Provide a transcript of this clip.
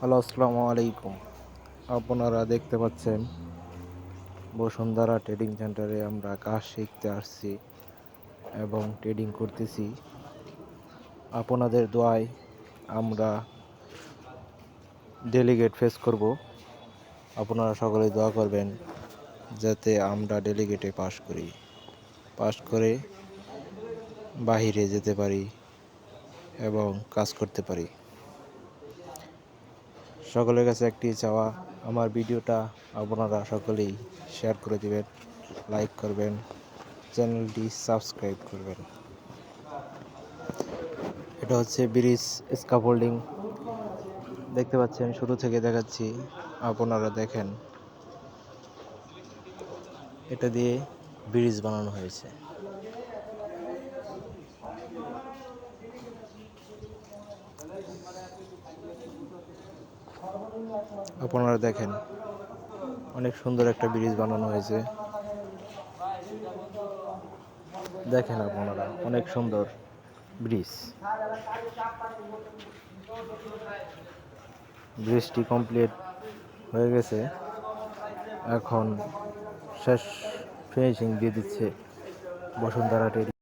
Hello, আসসালামু আলাইকুম। আপনারা দেখতে পাচ্ছেন বসুন্ধরা ট্রেডিং সেন্টারে আমরা কাজ শিখতে আসছি এবং ট্রেডিং করতেছি। আপনাদের দোয়ায় আমরা ডেলিগেট ফেস করব। আপনারা সকলে দোয়া করবেন যাতে আমরা ডেলিগেটে পাশ করে বাহিরে যেতে পারি এবং কাজ করতে পারি। সকলের কাছে একটি চাওয়া, আমার ভিডিওটা আপনারা সকলেই শেয়ার করে দিবেন, লাইক করবেন, চ্যানেলটি সাবস্ক্রাইব করবেন। এটা হচ্ছে ব্রিজ স্ক্যাফোল্ডিং, দেখতে পাচ্ছেন, শুরু থেকে দেখাচ্ছি, আপনারা দেখেন। এটা দিয়ে ব্রিজ বানানো হয়েছে। আপনারা দেখেন, অনেক সুন্দর একটা ব্রিজ বানানো হয়েছে। দেখেন আপনারা, অনেক সুন্দর ব্রিজ। ব্রিজটি কমপ্লিট হয়ে গেছে, এখন শেষ ফিনিশিং দিয়ে দিচ্ছে বসুন্ধরা টেরি।